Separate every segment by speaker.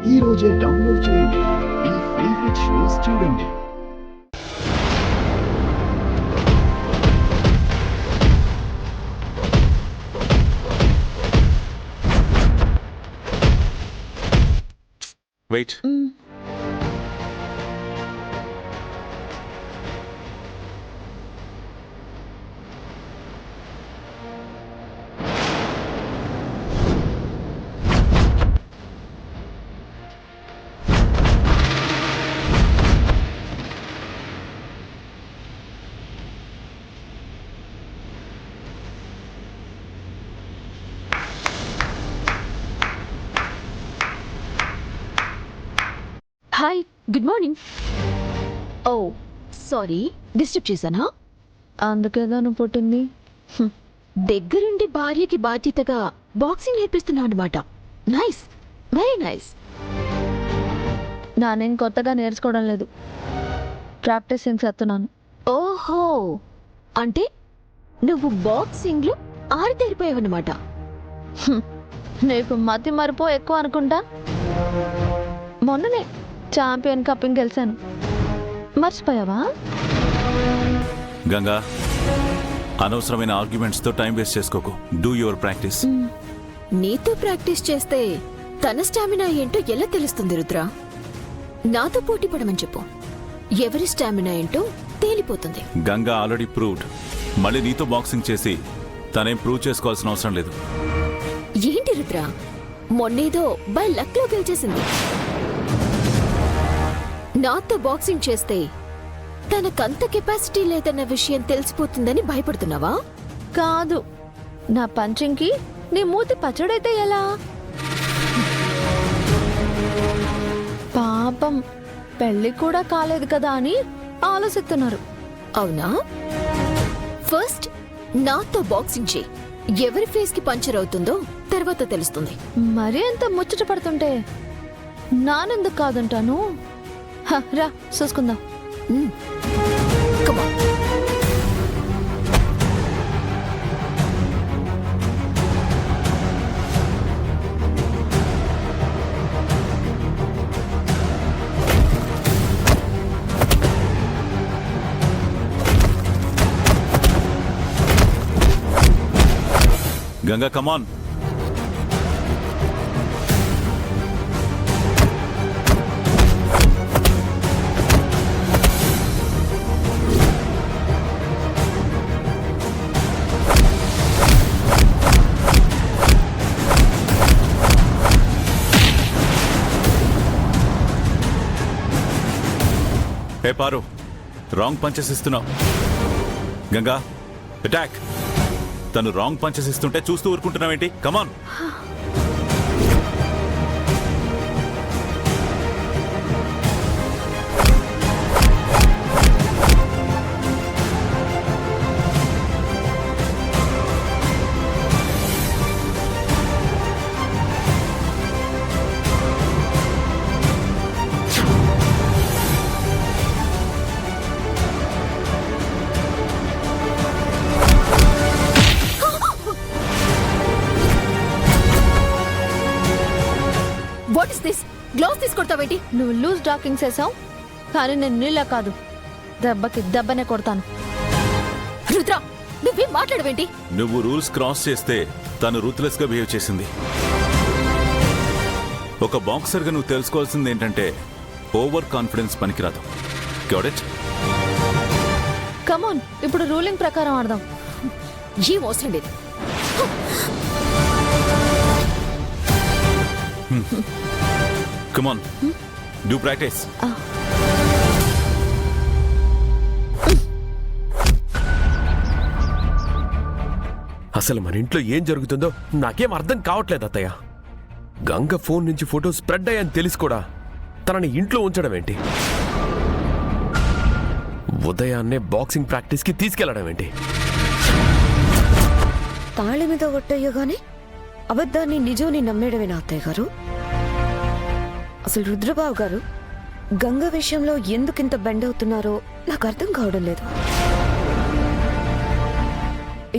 Speaker 1: ఈ రోజే డౌన్లోడ్ చేయండి. మీ ఫేవరెట్ షోస్ చూడండి.
Speaker 2: Wait.
Speaker 3: Hi, good morning. Oh sorry, disturb చేశానా?
Speaker 4: అందుకేగా నువ్వు పుట్టింది.
Speaker 3: దగ్గరుండి భార్యకి బాధ్యతగా బాక్సింగ్ నేర్పిస్తున్నావు అనమాట. Nice, very nice.
Speaker 4: నానేం కొత్తగా నేర్చుకోవడం లేదు, ప్రాక్టీసింగ్ చేస్తున్నాను.
Speaker 3: ఓహో, అంటే నువ్వు బాక్సింగ్లో ఆరితేరిపోయావన్నమాట.
Speaker 4: నీకు మతి మరిపో ఎక్కువ అనుకుంటా. మొన్ననే ఛాంపియన్ కప్పింగ్ గెలిచాను, మర్చిపోయావా?
Speaker 2: గంగా, అనవసరమైన ఆర్గ్యుమెంట్స్ తో టైం వేస్ట్ చేసుకోకు. Do your practice.
Speaker 5: నీతో ప్రాక్టీస్ చేస్తే తన స్టామినా ఏంటో ఎలా తెలుస్తుంది రుద్ర? నాతో పోటీ పడమని చెప్పు, ఎవరి స్టామినా ఏంటో తేలిపోతుంది.
Speaker 2: Ganga already proved. మళ్ళీ నీతో బాక్సింగ్ చేసి తనేం ప్రూవ్ చేసుకోవాల్సిన అవసరం లేదు.
Speaker 5: ఏంటి రుద్ర, మొన్నేదో బై లక్ లో గెలిచేసింది. నాతో బాక్సింగ్ చేస్తే తనకంత కెపాసిటీ లేదన్న విషయం తెలిసిపోతుందని భయపడుతున్నావా?
Speaker 4: కాదు, నా పంచింగ్కి నీ మూతి పచ్చడైతే ఎలా? పాపం, పెళ్లి కూడా కాలేదు కదా అని ఆలోచిస్తున్నారు.
Speaker 5: అవునా? ఫస్ట్ నాతో బాక్సింగ్ చేయి, ఎవరి ఫేస్ కి పంచర్ అవుతుందో తర్వాత తెలుస్తుంది.
Speaker 4: మరీ అంత ముచ్చట పడుతుంటే నానెందుకు కాదంటాను? రా చూసుకుందాం.
Speaker 5: Come on.
Speaker 2: Ganga, come on. Hey Paru, wrong punches ఇస్తున్నావు. గంగా, అటాక్. తను రాంగ్ పంచెస్ ఇస్తుంటే చూస్తూ ఊరుకుంటున్నావేంటి? Come on.
Speaker 5: What is this? Gloves తీసుకొడతావేంటి?
Speaker 4: నువ్వు లూజ్ డాకింగ్ చేసావు, కానీ నేను నీళ్ళ కాదు, దెబ్బకి దెబ్బనే కొడతాను.
Speaker 5: రుద్ర, నువ్వేం మాట్లాడవేంటి?
Speaker 2: నువ్వు రూల్స్ క్రాస్ చేస్తే తను రూత్లెస్ గా బిహేవ్ చేసింది. ఒక బాక్సర్ గా నువ్వు తెలుసుకోవాల్సింది ఏంటంటే ఓవర్ కాన్ఫిడెన్స్ పనికిరాదు. Got it?
Speaker 4: కమాన్, ఇప్పుడు రూలింగ్ ప్రకారం ఆడదాం.
Speaker 5: ఏం అవసరం లేదు.
Speaker 2: Come on, do practice.
Speaker 6: అసలు మన ఇంట్లో ఏం జరుగుతుందో నాకేం అర్థం కావట్లేదు అత్తయ్య. గంగ ఫోన్ నుంచి ఫోటో స్ప్రెడ్ అయ్యాయని తెలిసి కూడా తనని ఇంట్లో ఉంచడం ఏంటి? ఉదయాన్నే బాక్సింగ్ ప్రాక్టీస్కి తీసుకెళ్లడం ఏంటి?
Speaker 7: తాళి మీద ఒట్టయ్యగానే అబద్ధాన్ని నిజాన్ని నమ్మేయడమేనా అత్తయ్య గారు? అసలు రుద్రబాబు గారు గంగ విషయంలో ఎందుకింత బెండ్ అవుతున్నారో నాకు అర్థం కావడం లేదు.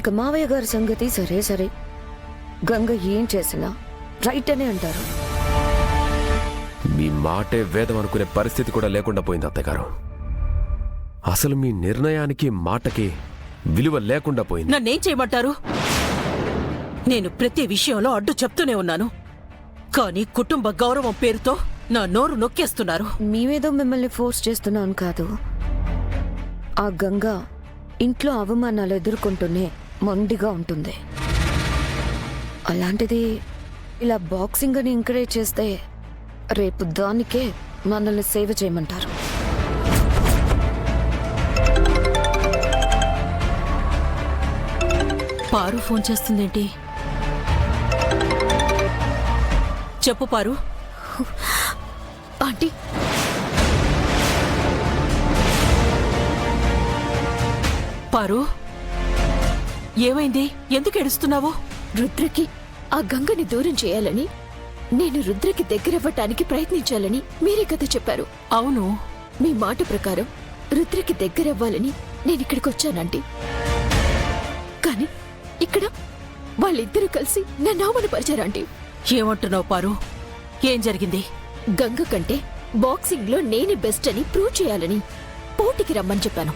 Speaker 7: ఇక మావయ్య గారి సంగతి సరే సరే, గంగ ఏం చేసినా రైట్ అనే అంటారు.
Speaker 6: మీ మాటే వేదం అనుకునే పరిస్థితి కూడా లేకుండా పోయింది అత్తగారు. అసలు మీ నిర్ణయానికి మాటకి విలువ లేకుండా పోయింది.
Speaker 8: నన్నేం చేయమంటారు? నేను ప్రతి విషయంలో అడ్డు చెప్తూనే ఉన్నాను, కానీ కుటుంబ గౌరవం పేరుతో నా నోరు నొక్కేస్తున్నారు.
Speaker 7: మేమేదో మిమ్మల్ని ఫోర్స్ చేస్తున్నాను కాదు. ఆ గంగ ఇంట్లో అవమానాలు ఎదుర్కొంటూనే మొండిగా ఉంటుంది. అలాంటిది ఇలా బాక్సింగ్ అని ఎంకరేజ్ చేస్తే రేపు దానికే మనల్ని సేవ చేయమంటారు.
Speaker 8: పారు ఫోన్ చేస్తుందేంటి? చెప్పు పారు.
Speaker 5: ఆంటీ,
Speaker 8: పారు, ఏమైంది? ఎందుకు ఏడుస్తున్నావు?
Speaker 5: రుద్రకి ఆ గంగని దూరం చేయాలని, నేను రుద్రకి దగ్గరవ్వటానికి ప్రయత్నించాలని మీరే కదా చెప్పారు.
Speaker 8: అవును.
Speaker 5: మీ మాట ప్రకారం రుద్రకి దగ్గరవ్వాలని నేనిక్కడికి వచ్చానంటీ. కానీ ఇక్కడ వాళ్ళిద్దరూ కలిసి నన్ను అవమానపరిచారంటీ.
Speaker 8: ఏమంటున్నావు పారు? ఏం జరిగింది?
Speaker 5: గంగ కంటే బాక్సింగ్ లో నేనే బెస్ట్ అని ప్రూవ్ చేయాలని పోటీకి రమ్మని చెప్పాను.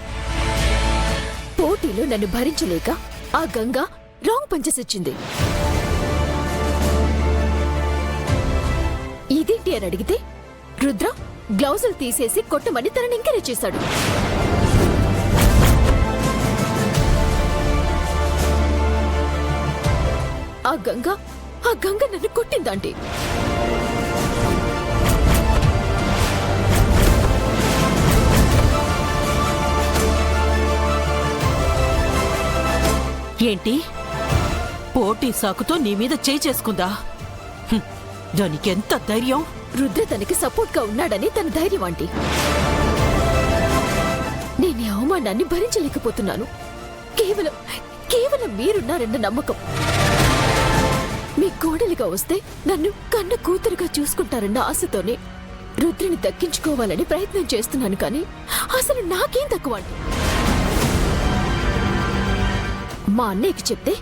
Speaker 5: పోటీలో నన్ను భరించలేక ఆ గంగ రాంగ్ పంచెస్ ఇచ్చింది. ఇదేంటి అని అడిగితే రుద్ర గ్లౌజులు తీసేసి కొట్టమని తనని ఎంకరేజ్ చేశాడు. ఆ గంగ నన్ను కొట్టిందంటే
Speaker 8: ఏంటి? పోటీ సాకుతో నీ మీద చేయి చేసుకుందా? దానికెంత ధైర్యం!
Speaker 5: రుద్ర తనకి సపోర్ట్ గా ఉన్నాడని తన ధైర్యం ఆంటీ. నేను ఈ అవమానాన్ని భరించలేకపోతున్నాను. కేవలం మీరున్నారన్న నమ్మకం. మీ కోడలిగా వస్తే నన్ను కన్న కూతురుగా చూసుకుంటారన్న ఆశతోనే రుద్రని దక్కించుకోవాలని ప్రయత్నం చేస్తున్నాను. కానీ అసలు నాకేం తక్కువ ఆంటీ. మా అన్నయ్యకి చెప్తే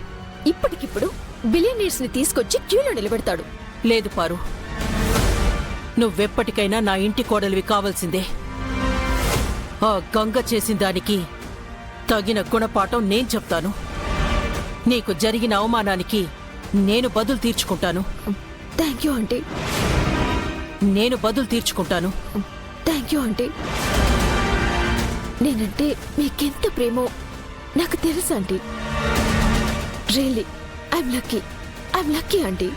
Speaker 5: ఇప్పటికిప్పుడు బిలియనీర్స్ ని తీసుకొచ్చి క్యూలో నిలబెడతాడు.
Speaker 8: లేదు పారు, నువ్వెప్పటికైనా నా ఇంటి కోడలివి కావాల్సిందే. ఆ గంగ చేసిన దానికి తగిన గుణపాఠం నేను చెప్తాను. నీకు జరిగిన అవమానానికి నేను బదులు తీర్చుకుంటాను.
Speaker 5: Thank you aunty.
Speaker 8: నేను బదులు తీర్చుకుంటాను.
Speaker 5: Thank you aunty. నేనంటే మీకెంత ప్రేమో నాకు తెలుసు aunty. Really I'm lucky aunty.